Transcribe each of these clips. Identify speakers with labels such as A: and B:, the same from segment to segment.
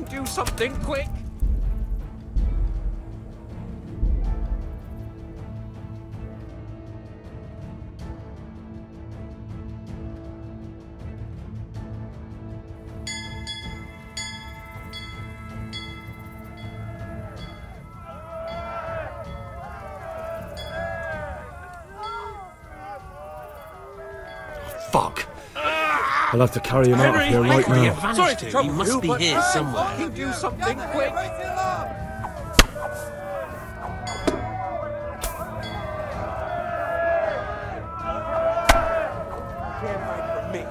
A: fucking do something quick?
B: Fuck. I'll have to carry him out of here right now.
A: Sorry to trouble
C: you must be here somewhere.
A: Fucking do something quick. Can't hide from me.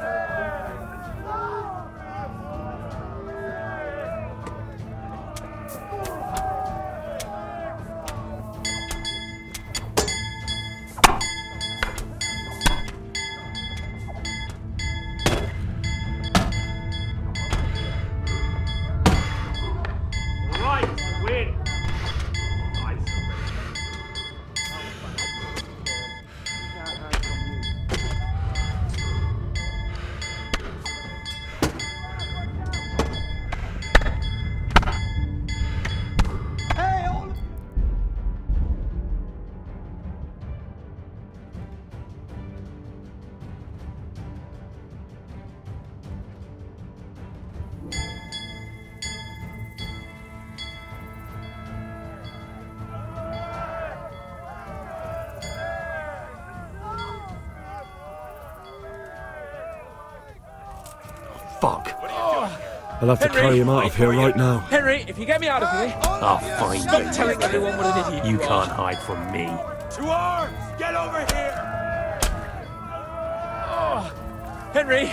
B: Fuck. I'll have to carry him out of here right now.
A: Henry, if you get me out of here,
C: I'll find you.
A: stop telling everyone what an idiot
C: You
A: you
C: can't
A: are.
C: hide from me.
A: To arms! Get over here! Henry!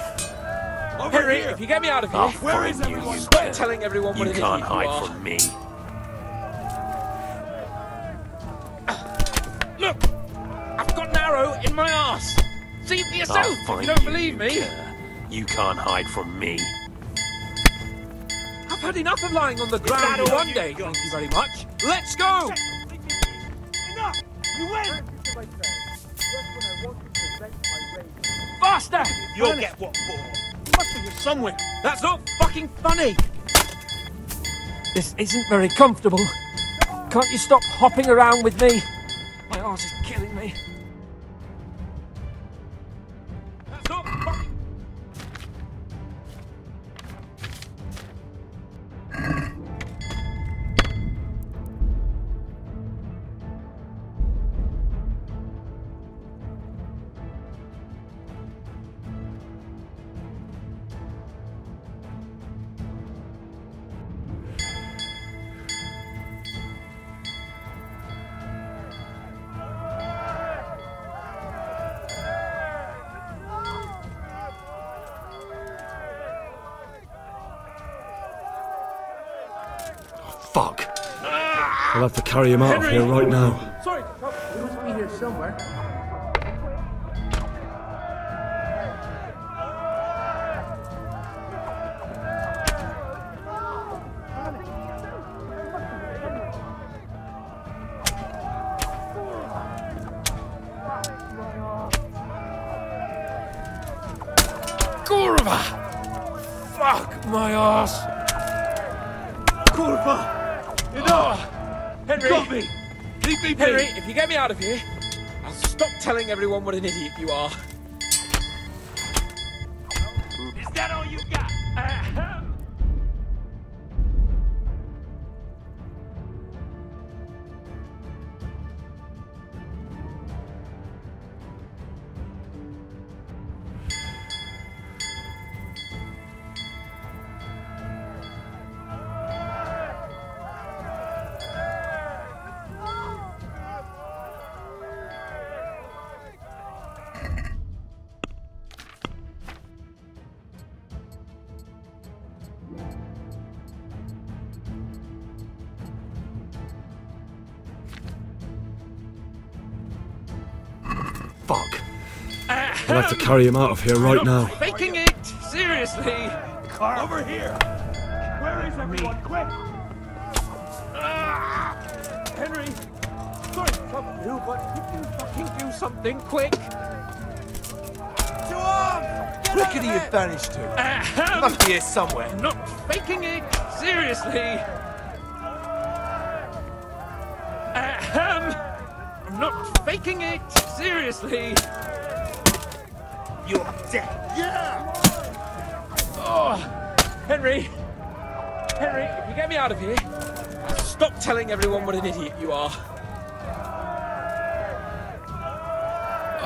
A: Henry, if you get me out of here,
C: I'll find you.
A: stop telling everyone what
C: You
A: an
C: can't
A: idiot you
C: hide
A: are.
C: from me.
A: Look! I've got an arrow in my arse! See for yourself
C: I'll
A: if
C: find
A: you don't believe me!
C: You can't hide from me.
A: I've had enough of lying on the ground for one day, thank you very much. Let's go!
D: Enough! You win!
A: Faster!
D: You'll get what for. Must be here somewhere.
A: That's not fucking funny! This isn't very comfortable. Can't you stop hopping around with me? My arse is killing me. That's not fucking...
B: Fuck. I'll have to carry him out of here right now.
A: Sorry, he must be here somewhere. Kurva! Fuck my ass!
D: Kurva! Enough!
A: Henry!
D: Got me! Leave me be!
A: Henry, if you get me out of here, I'll stop telling everyone what an idiot you are.
D: Is that all you got?
B: Fuck. I'll have to carry him out of here right now.
A: Faking it! Seriously!
D: Car over here! Where is everyone? Quick!
A: Henry! Sorry to trouble you, but could you fucking do something quick?
D: To arms! Get
E: Rickety had vanished to? He must be here somewhere.
A: I'm not faking it. Seriously. I'm not faking it. Seriously.
E: You're dead. Yeah!
A: Oh, Henry. Henry, if you get me out of here, stop telling everyone what an idiot you are.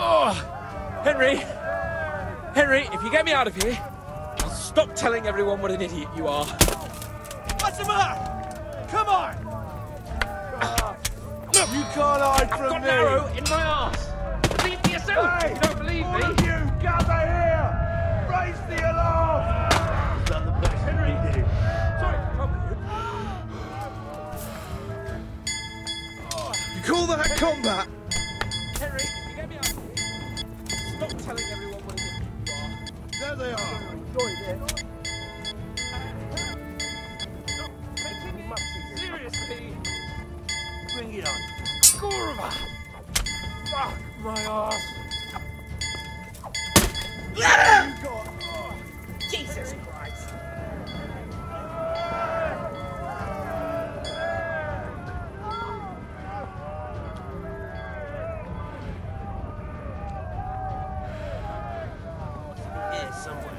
A: Oh, Henry. Henry, if you get me out of here, I'll stop telling everyone what an idiot you are.
E: What's the matter? Come on!
A: Look,
E: You can't hide
A: I've
E: from
A: got
E: me!
A: an arrow in my arse. Leave for yourself if you don't believe
D: All of
A: me.
D: you, gather here! Raise the alarm! Is that the best Henry did?
A: Sorry to trouble you.
E: You call that combat?
A: Henry, if you get me out of here, stop telling everyone what an idiot you are.
E: There they are.
A: Enjoy this. Stop making it seriously.
E: Bring it on.
A: Kurva! Fuck my ass. Jesus Christ.
E: Here somewhere.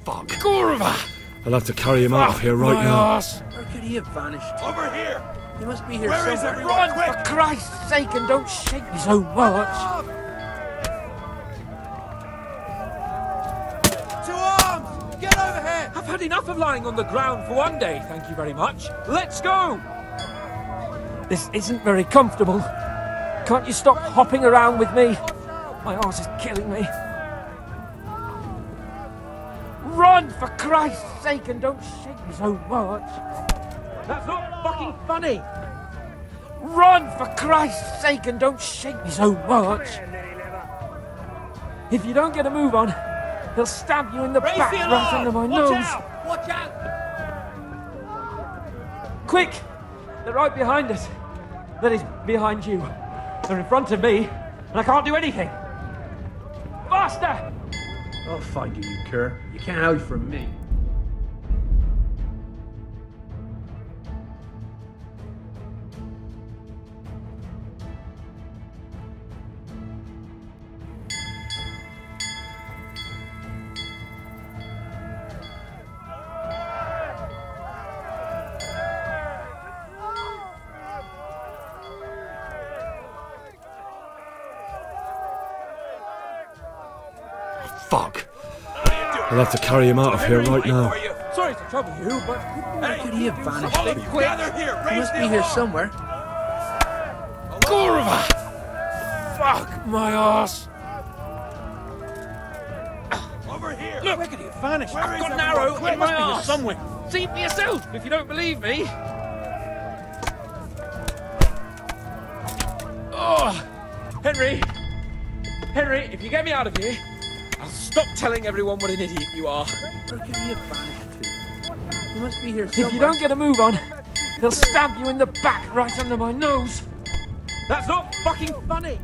B: Fuck.
A: Kurva!
B: I'll have to carry him out of here right now.
A: Ass.
E: Where could he have vanished to?
D: Over here!
E: He must be here
D: Where is
E: somewhere.
D: everyone?
A: Run,
D: Quick!
A: for Christ's sake, and don't shake me so much.
E: To arms! Get over here!
A: I've had enough of lying on the ground for one day, thank you very much. Let's go! This isn't very comfortable. Can't you stop hopping around with me? My arse is killing me. Run, for Christ's sake, and don't shake me so much. That's not fucking funny. Run, for Christ's sake, and don't shake me so much. If you don't get a move on, they'll stab you in the back right under my nose.
E: Watch out!
A: Quick! They're right behind us. That is, behind you. They're in front of me, and I can't do anything. Faster!
F: I'll find you, you cur. You can't hide from me.
B: Fuck. I'll have to carry him out of here right now.
A: Sorry to trouble you, but
E: Where could he have vanished
D: All of
E: to?
D: you, gather here!
E: He
D: Raise
E: must
D: the
E: be here
D: alarm!
E: somewhere.
A: Kurva! Fuck my ass!
D: Over here!
A: Look,
E: Where could he have vanished?
D: Where
A: I've
D: is
A: got an
D: everyone?
A: arrow
D: Quick,
A: in my
D: must be here
A: arse.
D: somewhere.
A: See for yourself if you don't believe me. Oh, Henry! Henry, if you get me out of here, I'll stop telling everyone what an idiot you are.
E: Where could he have vanished to? He must be here somewhere.
A: If you don't get a move on, they'll stab you in the back right under my nose. That's not fucking funny.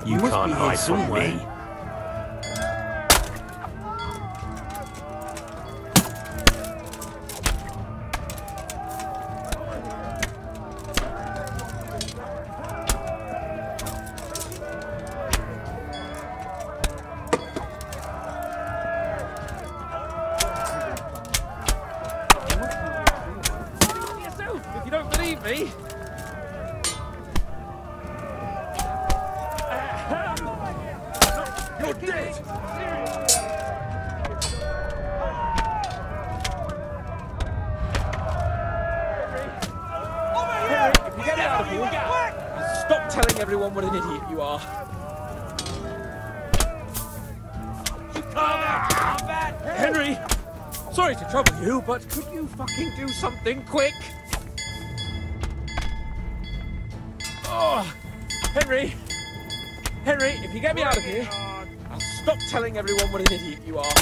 C: You can't hide from me.
A: If you don't believe me.
D: You're dead!
A: Henry, if you get out of here, stop telling everyone what an idiot you are. Henry! Sorry to trouble you, but could you fucking do something quick? Oh, Henry! Henry, if you get me out of here, I'll stop telling everyone what an idiot you are.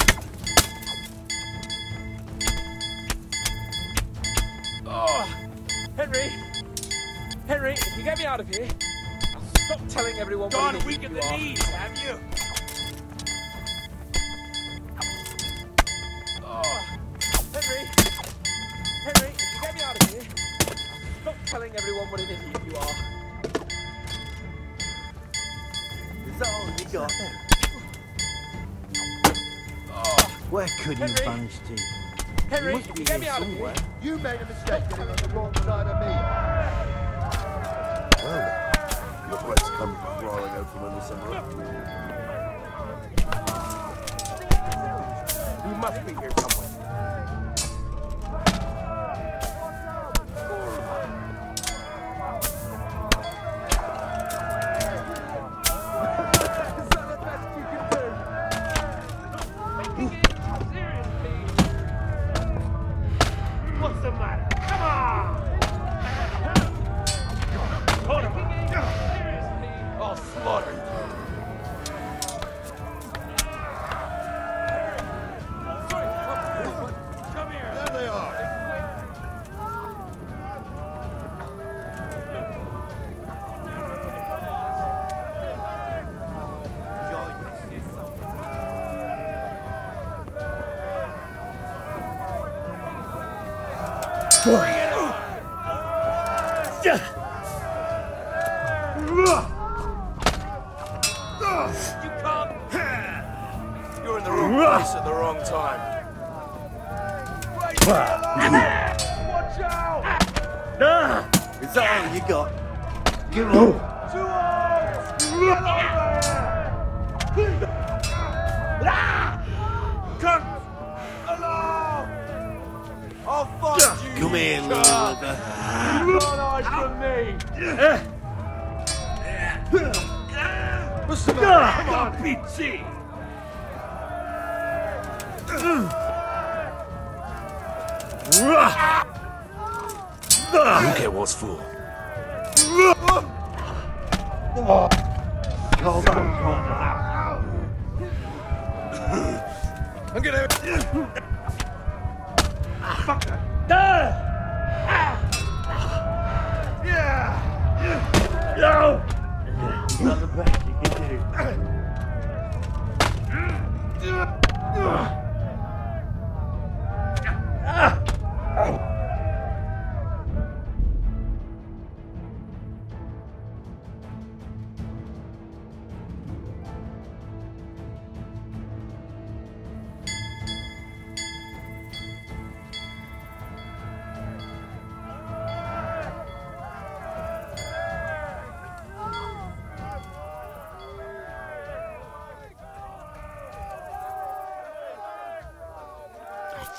A: Oh, Henry! Henry, if you get me out of here, I'll stop telling everyone what an idiot you are.
D: knees, have you?
A: Henry! Henry, if you get me out of here, I'll stop telling everyone what an idiot you are.
G: Is that all you got? Where could you
A: Henry.
G: manage to?
A: Henry,
G: You must
A: if
G: be
A: you get me
G: here
A: out of
G: somewhere.
A: here,
D: You made a mistake getting on the wrong side of me. Well, look what's come crawling out from under some rock. You must be here somewhere. What's the matter? Come on! Hold him! I'll slaughter you. Come here! There they are! You can't! You're in the wrong place at the wrong time. Watch out!
G: Is that all you got? Give up.
D: Two arms! Get over here! Cunt! Along! I'll find you!
G: Come here,
D: cunt.
G: lover.
D: Don't hide from me! What's the matter? Come on, PT!
C: You get what's for.
D: I'm gonna... Fuck that. Yeah! No!
G: Not the best you can do.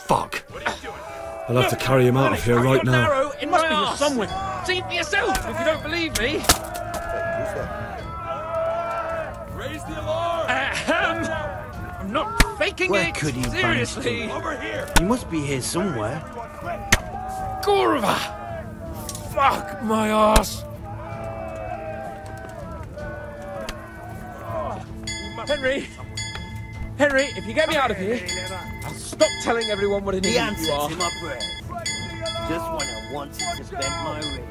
B: Fuck. I'll have to carry him out of here right now.
A: Narrow in my arse. Somewhere. See for yourself if you don't believe me.
D: Raise the alarm!
A: I'm not faking
G: Where
A: it.
G: could he
A: Seriously.
D: Over here!
G: You must be here somewhere.
A: Kurva! Fuck my arse. Henry! Henry, if you get me out of here, I'll stop telling everyone what an
G: The
A: idiot you
G: answer's
A: are.
G: in my breath. Just when I wanted to vent my rage.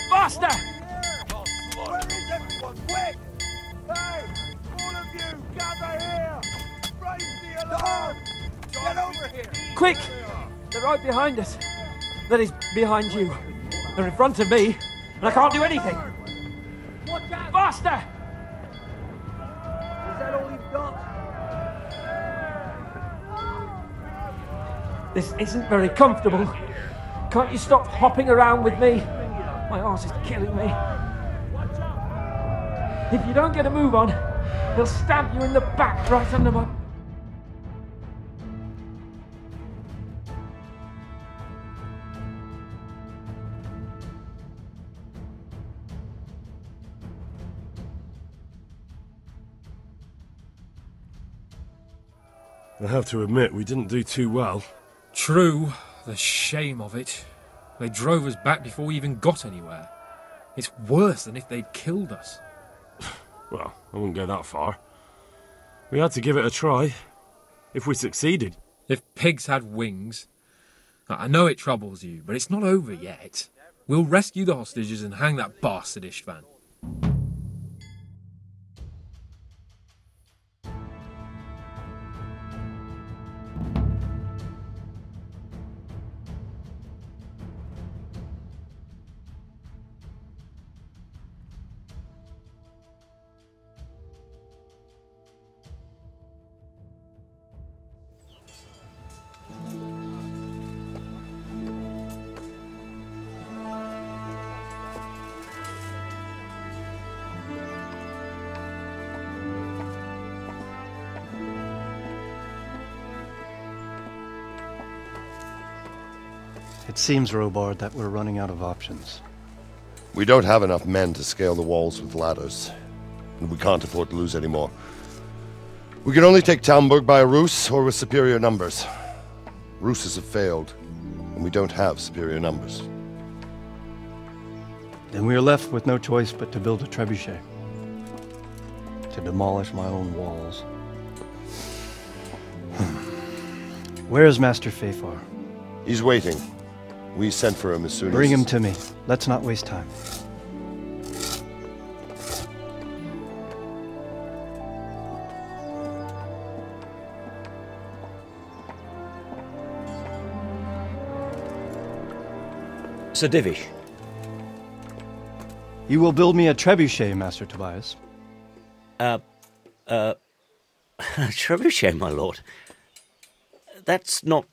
A: Faster!
D: Quick! Hey! All of you, gather here! Raise the alarm! Get over here!
A: Quick! They're right behind us. That is, behind you. They're in front of me, and I can't do anything.
D: Watch out!
A: Faster!
D: Is that all you've got?
A: This isn't very comfortable. Can't you stop hopping around with me? My arse is killing me. If you don't get a move on, they'll stab you in the back right under my...
B: I have to admit, we didn't do too well.
H: True, the shame of it. They drove us back before we even got anywhere. It's worse than if they'd killed us.
B: Well, I wouldn't go that far. We had to give it a try. If we succeeded.
H: If pigs had wings... I know it troubles you, but it's not over yet. We'll rescue the hostages and hang that bastard Istvan.
I: It seems, Robard, that we're running out of options.
G: We don't have enough men to scale the walls with ladders, and we can't afford to lose any more. We can only take Talmberg by a ruse or with superior numbers. Ruses have failed, and we don't have superior numbers.
I: Then we are left with no choice but to build a trebuchet. To demolish my own walls. Where is Master Fafar?
G: He's waiting. We sent for him as soon as...
I: Bring him to me. Let's not waste time.
J: Sir Divish.
I: You will build me a trebuchet, Master Tobias.
J: Trebuchet, my lord. That's not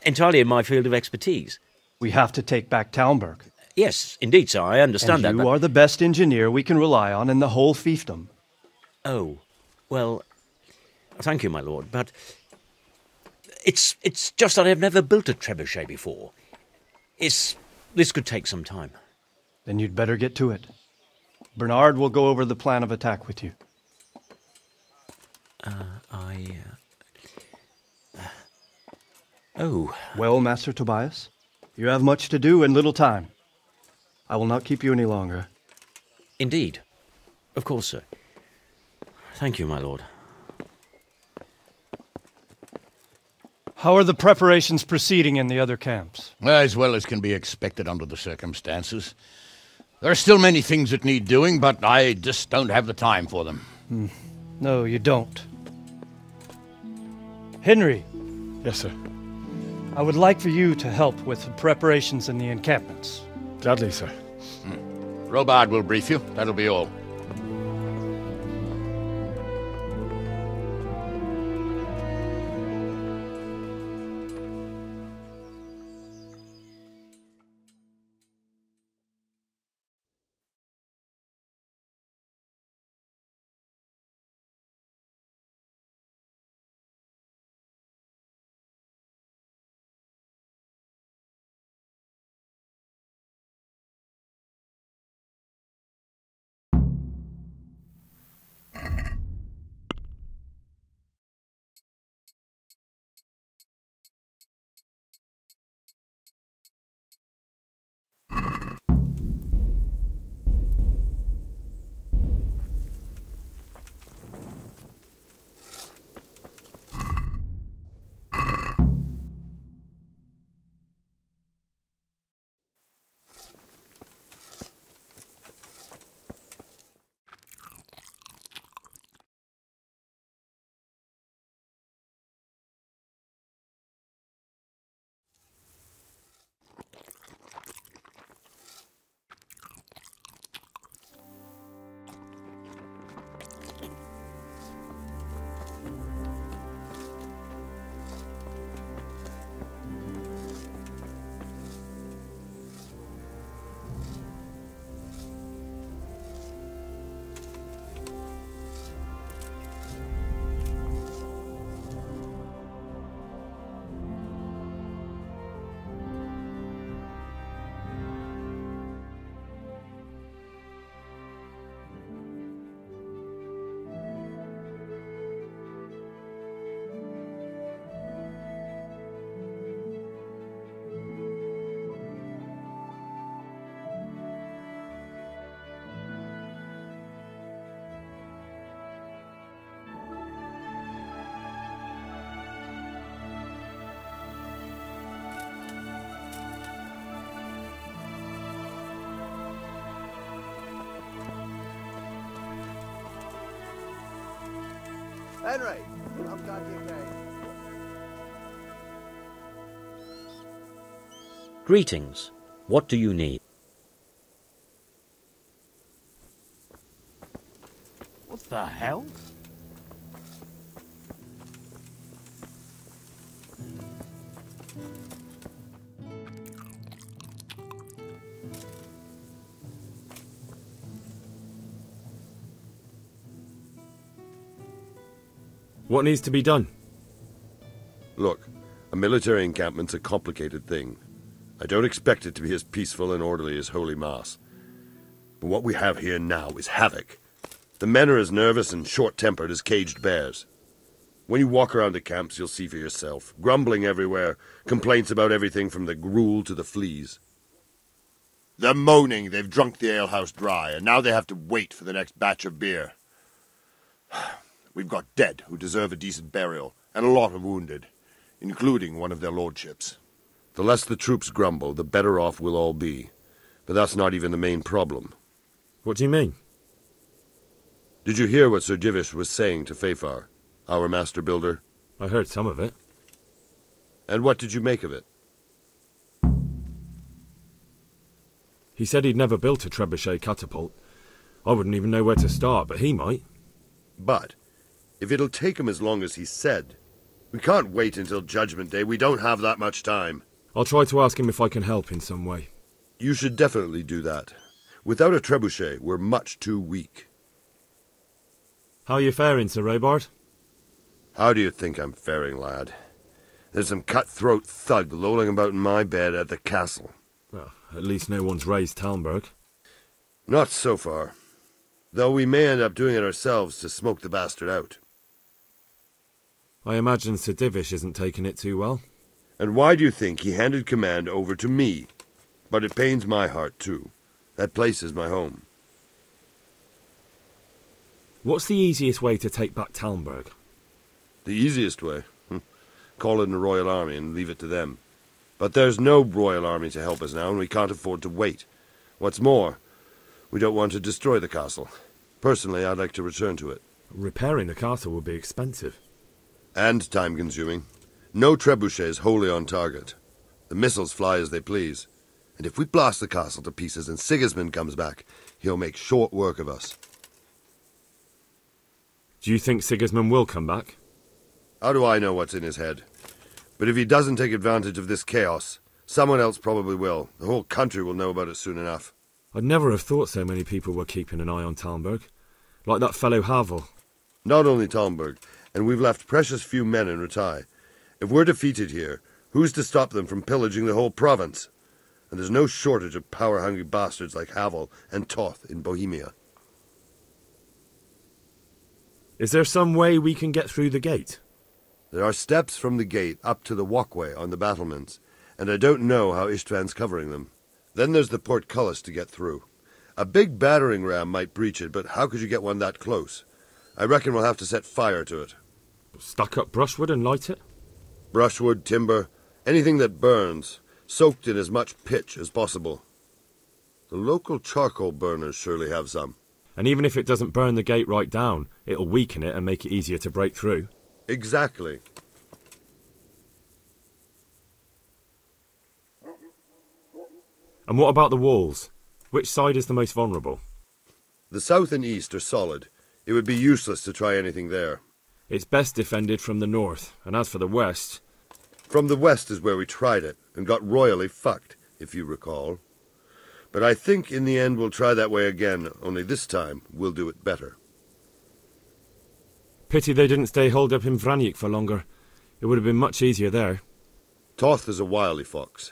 J: entirely in my field of expertise.
I: We have to take back Talmberg.
J: Yes, indeed, sir, I understand that,
I: you
J: but...
I: are the best engineer we can rely on in the whole fiefdom.
J: Oh, well, thank you, my lord, but... It's just that I've never built a trebuchet before. This could take some time.
I: Then you'd better get to it. Bernard will go over the plan of attack with you.
J: Oh.
I: Well, Master Tobias, you have much to do and little time. I will not keep you any longer.
J: Indeed. Of course, sir. Thank you, my lord.
I: How are the preparations proceeding in the other camps?
K: As well as can be expected under the circumstances. There are still many things that need doing, but I just don't have the time for them.
I: No, you don't. Henry.
B: Yes, sir.
I: I would like for you to help with the preparations in the encampments.
B: Gladly, sir.
K: Robard will brief you. That'll be all.
D: Henry, I'm glad you came.
J: Greetings. What do you need?
C: What the hell?
B: What needs to be done?
G: Look, a military encampment's a complicated thing. I don't expect it to be as peaceful and orderly as Holy Mass. But what we have here now is havoc. The men are as nervous and short-tempered as caged bears. When you walk around the camps, you'll see for yourself. Grumbling everywhere, complaints about everything from the gruel to the fleas. They're moaning they've drunk the alehouse dry, and now they have to wait for the next batch of beer. We've got dead who deserve a decent burial, and a lot of wounded, including one of their lordships. The less the troops grumble, the better off we'll all be. But that's not even the main problem.
B: What do you mean?
G: Did you hear what Sir Divish was saying to Fafar, our master builder?
B: I heard some of it.
G: And what did you make of it?
B: He said he'd never built a trebuchet catapult. I wouldn't even know where to start, but he might.
G: But if it'll take him as long as he said, we can't wait until Judgment Day. We don't have that much time.
B: I'll try to ask him if I can help in some way.
G: You should definitely do that. Without a trebuchet, we're much too weak.
B: How are you faring, Sir Raybard?
G: How do you think I'm faring, lad? There's some cutthroat thug lolling about in my bed at the castle.
B: Well, at least no one's raised Talmberg.
G: Not so far. Though we may end up doing it ourselves to smoke the bastard out.
B: I imagine Sir Divish isn't taking it too well.
G: And why do you think he handed command over to me? But it pains my heart, too. That place is my home.
B: What's the easiest way to take back Talmberg?
G: The easiest way? Call in the Royal Army and leave it to them. But there's no Royal Army to help us now, and we can't afford to wait. What's more, we don't want to destroy the castle. Personally, I'd like to return to it.
B: Repairing the castle would be expensive.
G: And time-consuming. No trebuchets wholly on target. The missiles fly as they please. And if we blast the castle to pieces and Sigismund comes back, he'll make short work of us.
B: Do you think Sigismund will come back?
G: How do I know what's in his head? But if he doesn't take advantage of this chaos, someone else probably will. The whole country will know about it soon enough.
B: I'd never have thought so many people were keeping an eye on Talmberg. Like that fellow Havel.
G: Not only Talmberg, and we've left precious few men in Ratai. If we're defeated here, who's to stop them from pillaging the whole province? And there's no shortage of power-hungry bastards like Havel and Toth in Bohemia.
B: Is there some way we can get through the gate?
G: There are steps from the gate up to the walkway on the battlements, and I don't know how Istvan's covering them. Then there's the portcullis to get through. A big battering ram might breach it, but how could you get one that close? I reckon we'll have to set fire to it.
B: Stack up brushwood and light it?
G: Brushwood, timber, anything that burns, soaked in as much pitch as possible. The local charcoal burners surely have some.
B: And even if it doesn't burn the gate right down, it'll weaken it and make it easier to break through.
G: Exactly.
B: And what about the walls? Which side is the most vulnerable?
G: The south and east are solid. It would be useless to try anything there.
B: It's best defended from the north, and as for the west...
G: From the west is where we tried it, and got royally fucked, if you recall. But I think in the end we'll try that way again, only this time we'll do it better.
B: Pity they didn't stay holed up in Vranic for longer. It would have been much easier there.
G: Toth is a wily fox.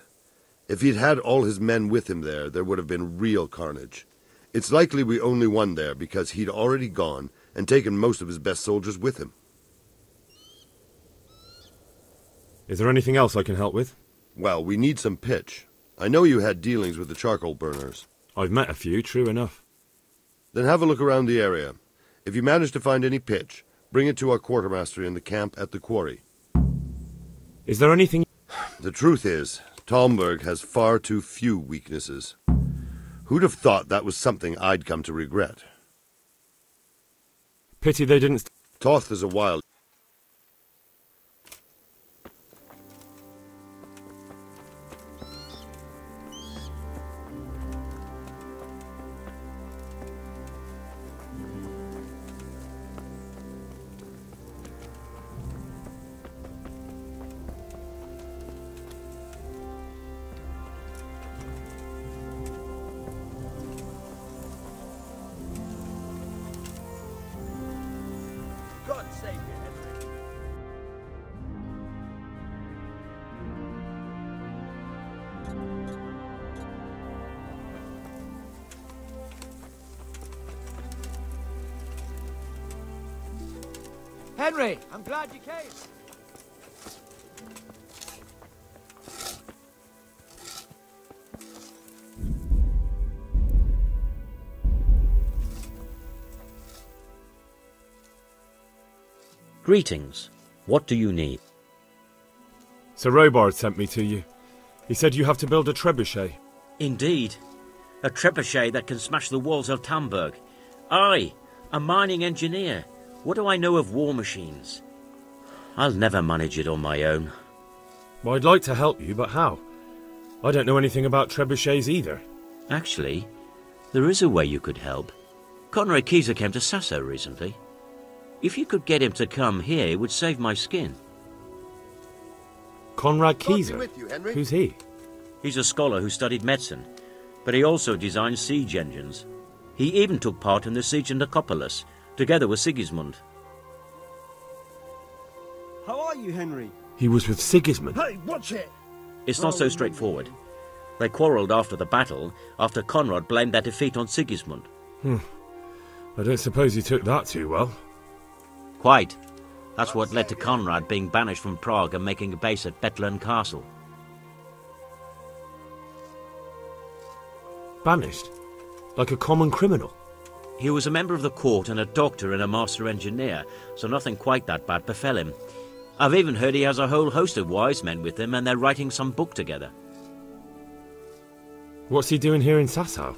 G: If he'd had all his men with him there would have been real carnage. It's likely we only won there because he'd already gone and taken most of his best soldiers with him.
B: Is there anything else I can help with?
G: Well, we need some pitch. I know you had dealings with the charcoal burners.
B: I've met a few, true enough.
G: Then have a look around the area. If you manage to find any pitch, bring it to our quartermaster in the camp at the quarry.
B: Is there anything...
G: The truth is, Talmberg has far too few weaknesses. Who'd have thought that was something I'd come to regret?
B: Pity they didn't...
G: Toth is a wild.
D: God save you, Henry.
A: Henry, I'm glad you came.
J: Greetings. What do you need?
B: Sir Robard sent me to you. He said you have to build a trebuchet.
J: Indeed. A trebuchet that can smash the walls of Tamburg. I, a mining engineer. What do I know of war machines? I'll never manage it on my own.
B: Well, I'd like to help you, but how? I don't know anything about trebuchets either.
J: Actually, there is a way you could help. Conrad Keyser came to Sasso recently. If you could get him to come here, it would save my skin.
B: Conrad
G: God be
B: Keyser?
G: with you, Henry.
B: Who's he?
J: He's a scholar who studied medicine, but he also designed siege engines. He even took part in the siege of Nicopolis, together with Sigismund.
E: How are you, Henry?
B: He was with Sigismund.
D: Hey, watch it!
J: It's not so straightforward. They quarrelled after the battle, after Conrad blamed their defeat on Sigismund.
B: I don't suppose he took that too well.
J: Quite. That's what led to Conrad being banished from Prague and making a base at Betlen Castle.
B: Banished? Like a common criminal?
J: He was a member of the court and a doctor and a master engineer, so nothing quite that bad befell him. I've even heard he has a whole host of wise men with him and they're writing some book together.
B: What's he doing here in Sasso?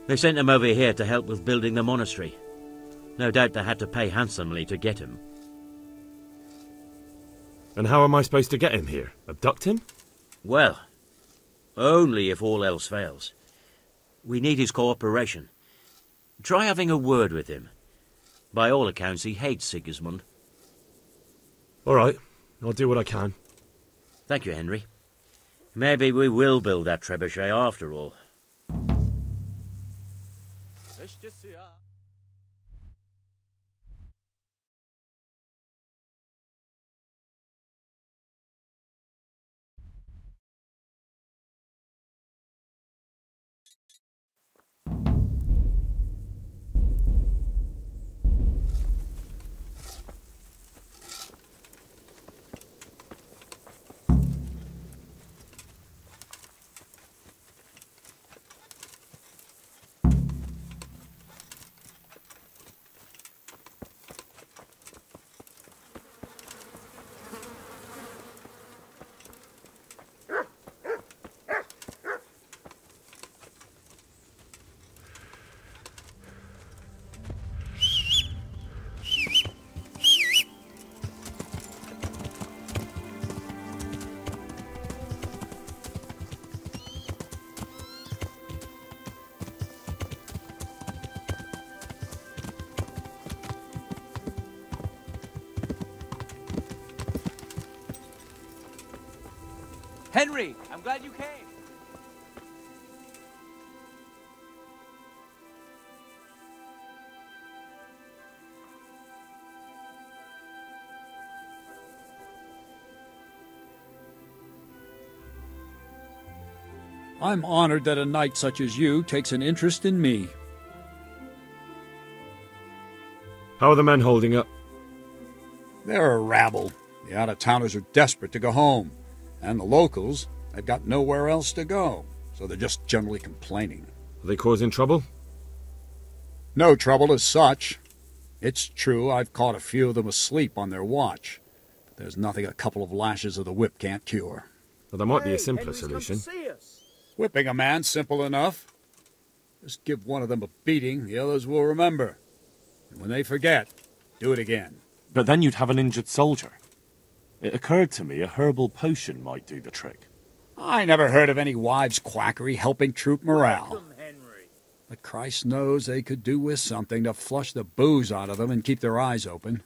J: They sent him over here to help with building the monastery. No doubt they had to pay handsomely to get him.
B: And how am I supposed to get him here? Abduct him?
J: Well, only if all else fails. We need his cooperation. Try having a word with him. By all accounts, he hates Sigismund.
B: All right, I'll do what I can.
J: Thank you, Henry. Maybe we will build that trebuchet after all.
A: Henry, I'm glad you came.
C: I'm honored that a knight such as you takes an interest in me.
B: How are the men holding up?
C: They're a rabble. The out-of-towners are desperate to go home. And the locals, they've got nowhere else to go, so they're just generally complaining.
B: Are they causing trouble?
C: No trouble as such. It's true I've caught a few of them asleep on their watch, but there's nothing a couple of lashes of the whip can't cure.
B: Well, there might be a simpler solution.
C: Whipping a man, simple enough. Just give one of them a beating, the others will remember. And when they forget, Do it again.
B: But then you'd have an injured soldier. It occurred to me a herbal potion might do the trick.
C: I never heard of any wives' quackery helping troop morale. But Christ knows they could do with something to flush the booze out of them and keep their eyes open.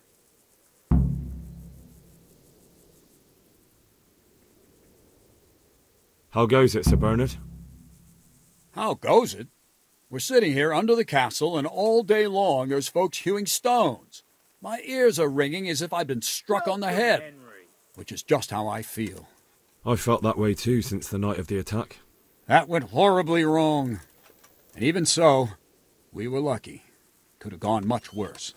B: How goes it, Sir Bernard?
C: How goes it? We're sitting here under the castle, and all day long there's folks hewing stones. My ears are ringing as if I'd been struck on the head, which is just how I feel.
B: I felt that way too since the night of the attack.
C: That went horribly wrong. And even so, we were lucky. Could have gone much worse.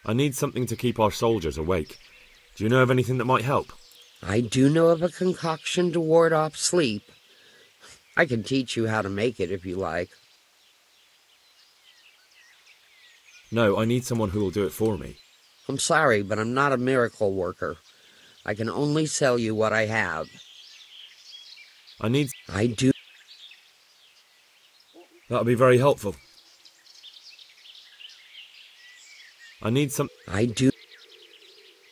B: I need something to keep our soldiers awake. Do you know of anything that might help?
L: I do know of a concoction to ward off sleep. I can teach you how to make it if you like.
B: No, I need someone who will do it for me.
L: I'm sorry, but I'm not a miracle worker. I can only sell you what I have. I do.
B: That'll be very helpful. I need some...
L: I do.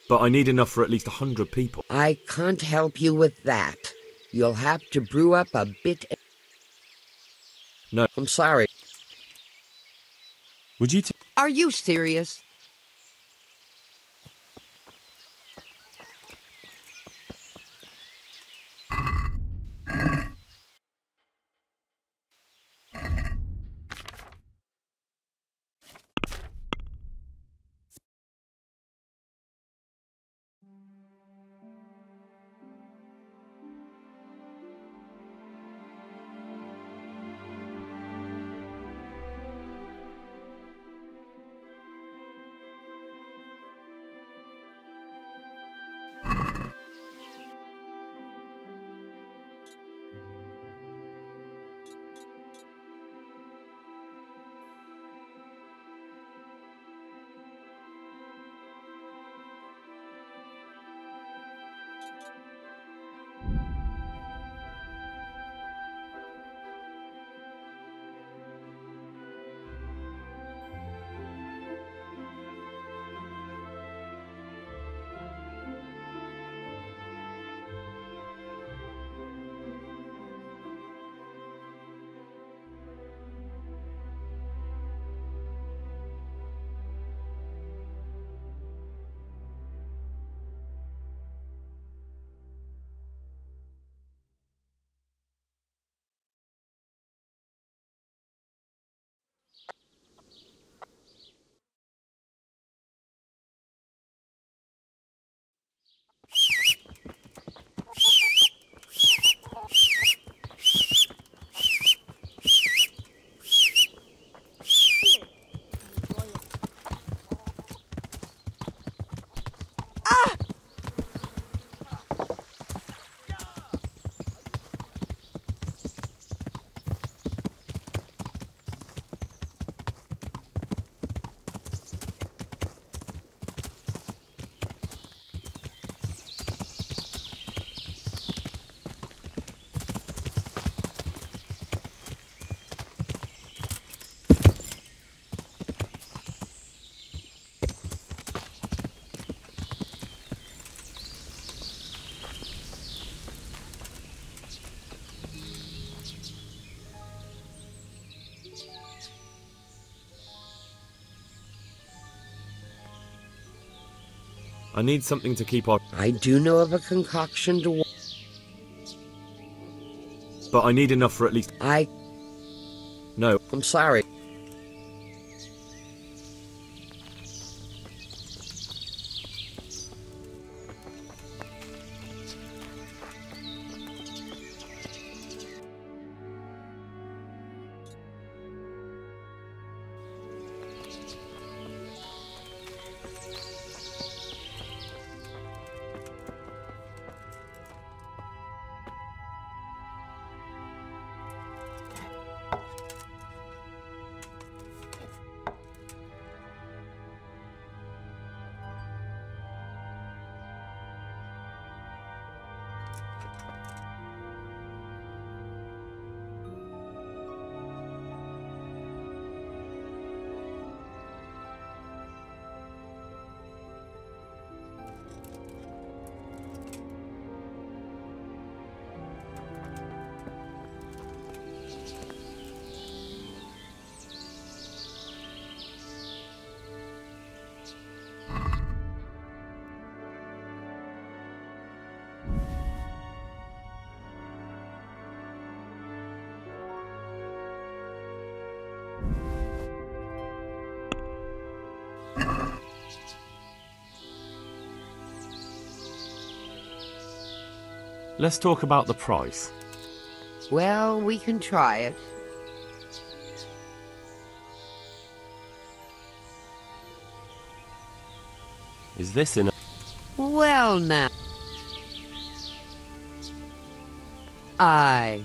B: But I need enough for at least 100 people.
L: I can't help you with that. You'll have to brew up a bit...
B: No.
L: I'm sorry.
B: Would you...
L: Are you serious?
M: I need something to keep our...
L: I do know of a concoction to...
M: But I need enough for at least... No.
L: I'm sorry.
B: Let's talk about the price.
L: Well, we can try it.
B: Is this enough?
L: Well, now. Aye.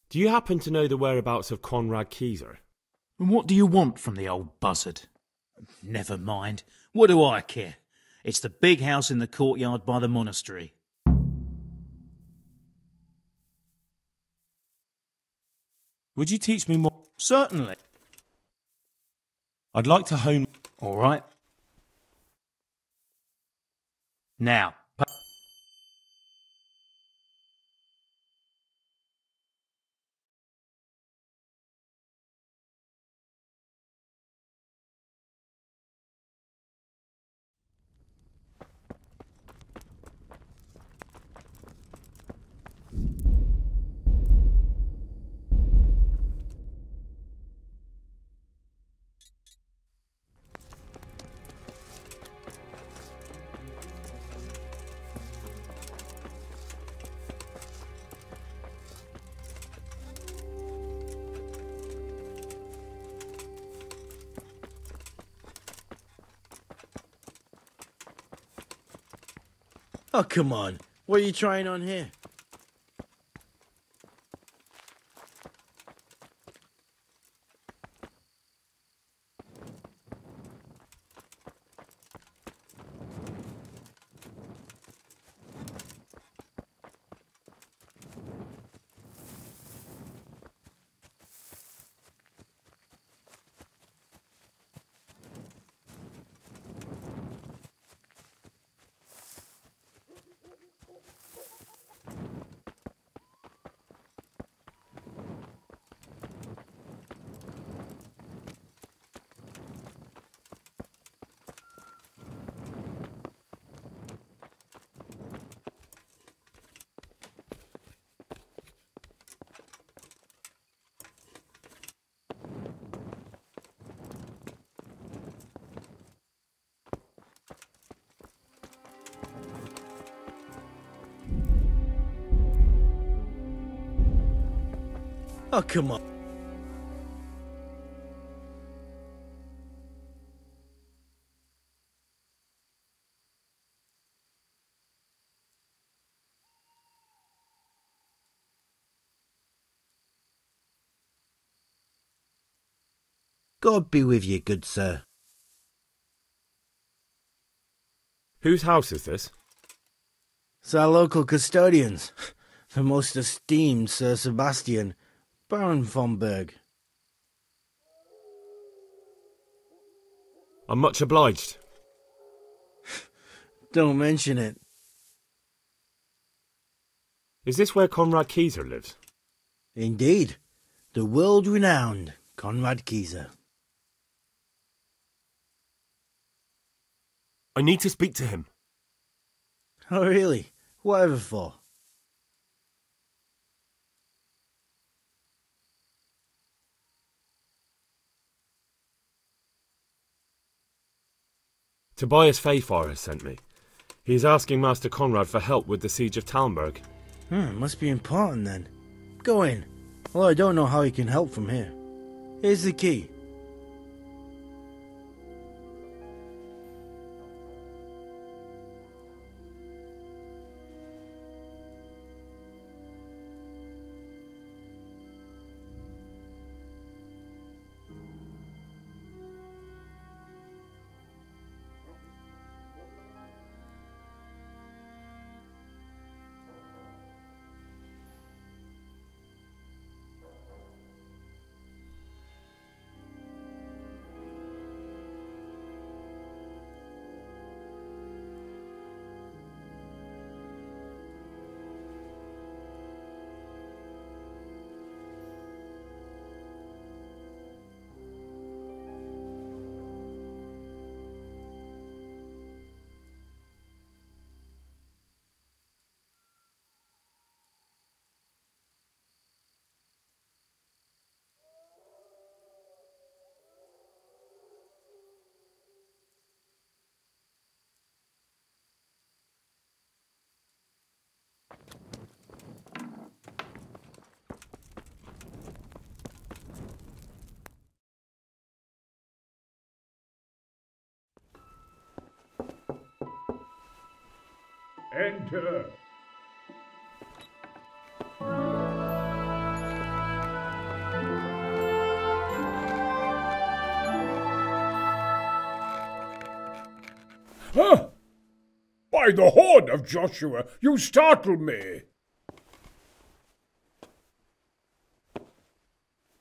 M: Do you happen to know the whereabouts of Conrad Keyser?
N: And what do you want from the old buzzard? Never mind. What do I care? It's the big house in the courtyard by the monastery.
M: Would you teach me more?
N: Certainly.
M: I'd like to hone...
N: All right. Now...
O: Oh, come on. What are you trying on here? Oh, come on. God be with you, good sir.
M: Whose house is this?
O: It's our local custodians. The most esteemed Sir Sebastian, Baron von Berg.
M: I'm much obliged.
O: Don't mention it.
M: Is this where Conrad Kieser lives?
O: Indeed. The world-renowned Conrad Kieser.
M: I need to speak to him.
O: Oh, really? Whatever for?
M: Tobias Fayfar has sent me. He is asking Master Conrad for help with the siege of Talmberg.
O: Must be important then. Go in. Well, I don't know how he can help from here. Here's the key.
P: Enter. Huh? By the horn of Joshua, you startle me.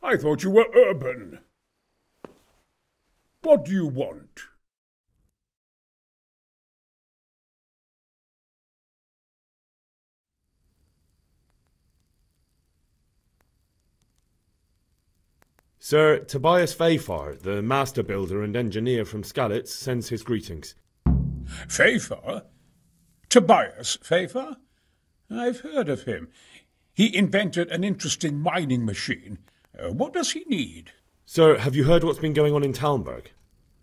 P: I thought you were urban. What do you want?
M: Sir Tobias Fayfar, the master builder and engineer from Skalitz, sends his greetings.
P: Fayfar? Tobias Fayfar? I've heard of him. He invented an interesting mining machine. What does he need?
M: Sir, have you heard what's been going on in Talmberg?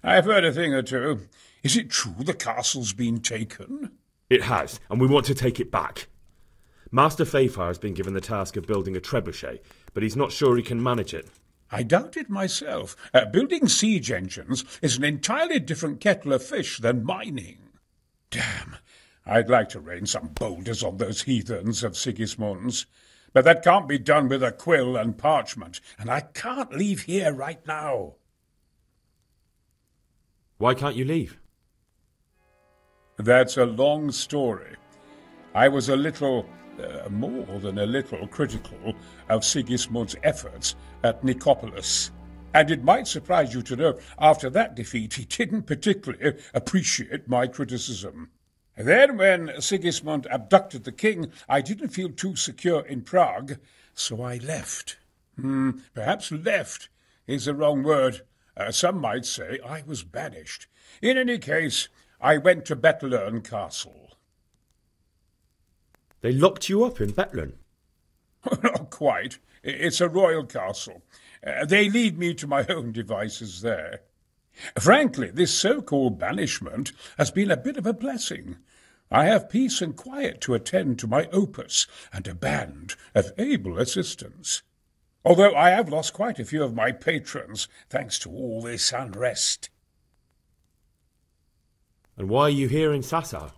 P: I've heard a thing or two. Is it true the castle's been taken?
M: It has, and we want to take it back. Master Fayfar has been given the task of building a trebuchet, but he's not sure he can manage it.
P: I doubt it myself. Building siege engines is an entirely different kettle of fish than mining. Damn, I'd like to rain some boulders on those heathens of Sigismund's, but that can't be done with a quill and parchment, and I can't leave here right now.
M: Why can't you leave?
P: That's a long story. I was a little, more than a little, critical of Sigismund's efforts at Nicopolis. And it might surprise you to know, after that defeat, he didn't particularly appreciate my criticism. Then, when Sigismund abducted the king, I didn't feel too secure in Prague, so I left. Perhaps left is the wrong word. Some might say I was banished. In any case, I went to Bethlern Castle.
M: They locked you up in Bethlern?
P: Not quite. It's a royal castle. They leave me to my own devices there. Frankly, this so-called banishment has been a bit of a blessing. I have peace and quiet to attend to my opus and a band of able assistants. Although I have lost quite a few of my patrons, thanks to all this unrest.
M: And why are you here in Sassau?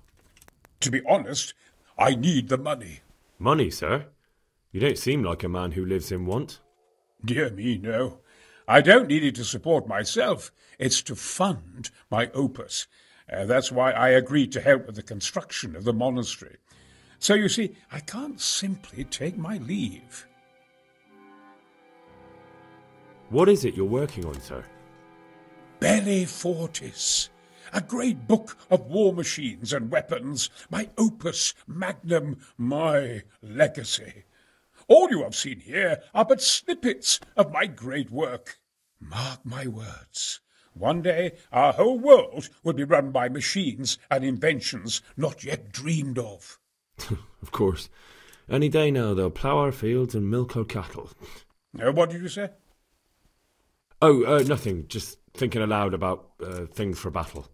P: To be honest, I need the money.
M: Money, sir? You don't seem like a man who lives in want.
P: Dear me, no. I don't need it to support myself. It's to fund my opus. That's why I agreed to help with the construction of the monastery. So, you see, I can't simply take my leave.
M: What is it you're working on, sir?
P: Belli Fortis. A great book of war machines and weapons. My opus magnum, my legacy. All you have seen here are but snippets of my great work. Mark my words. One day our whole world will be run by machines and inventions not yet dreamed of.
M: Of course. Any day now they'll plough our fields and milk our cattle.
P: What did you say?
M: Oh, nothing. Just thinking aloud about things for battle.